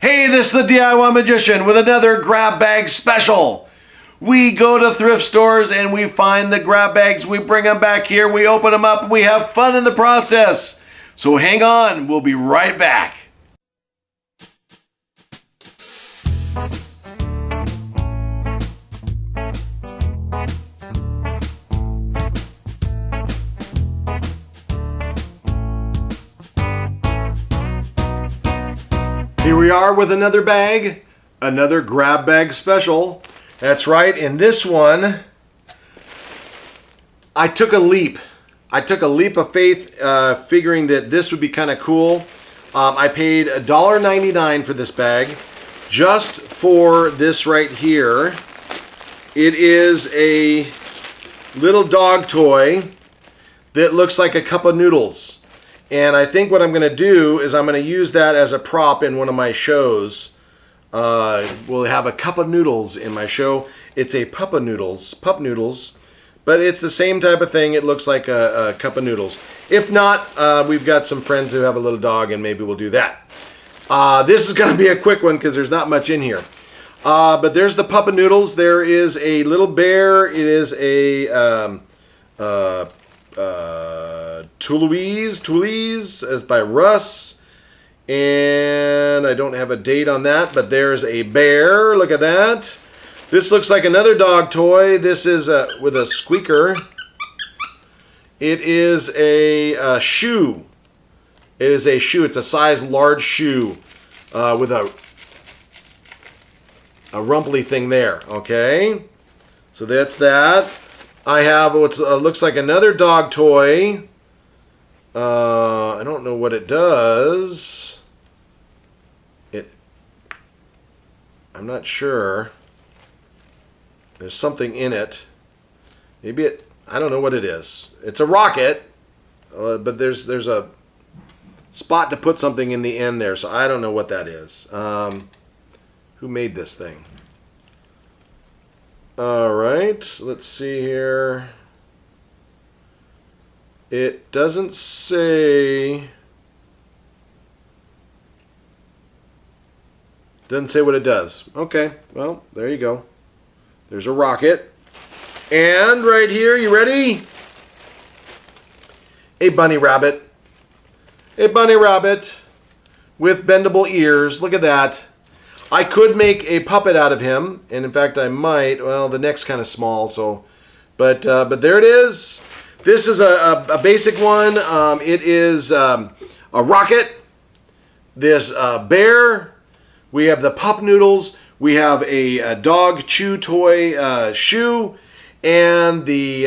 Hey, this is the DIY Magician with another grab bag special. We go to thrift stores and we find the grab bags, we bring them back here, we open them up, and we have fun in the process. So hang on, we'll be right back. Here we are with another bag, another grab bag special. That's right, in this one, I took a leap. I took a leap of faith figuring that this would be kind of cool. I paid $1.99 for this bag, just for this right here. It is a little dog toy that looks like a cup of noodles. And I think what I'm going to do is I'm going to use that as a prop in one of my shows. We'll have a cup of noodles in my show. It's a pup noodles, but it's the same type of thing. It looks like a cup of noodles. If not, we've got some friends who have a little dog, and maybe we'll do that. This is going to be a quick one because there's not much in here. But there's the pup noodles. There is a little bear. It is a Toulouse by Russ, and I don't have a date on that, but there's a bear. Look at that. This looks like another dog toy. This is with a squeaker. It is a shoe. It is a shoe. It's a size large shoe with a rumply thing there. Okay, so that's that. I have what looks like another dog toy. I don't know what it does. I'm not sure. There's something in it. Maybe I don't know what it is. It's a rocket, but there's a spot to put something in the end there, so I don't know what that is. Who made this thing? All right, let's see here. It doesn't say. Doesn't say what it does. Okay, well, there you go. There's a rocket. And right here, you ready? A bunny rabbit. A bunny rabbit with bendable ears. Look at that. I could make a puppet out of him, and in fact I might. Well, the neck's kind of small, so, but there it is. This is a basic one. It is a rocket. This bear. We have the pup noodles. We have a dog chew toy shoe, and the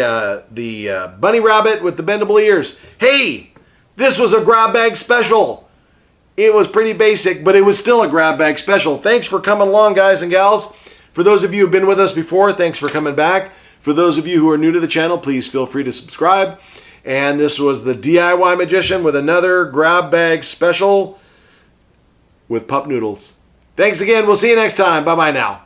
bunny rabbit with the bendable ears. Hey, this was a grab bag special. It was pretty basic, but it was still a grab bag special. Thanks for coming along, guys and gals. For those of you who've been with us before, thanks for coming back. For those of you who are new to the channel, please feel free to subscribe. And this was the DIY Magician with another grab bag special with pup noodles. Thanks again. We'll see you next time. Bye-bye now.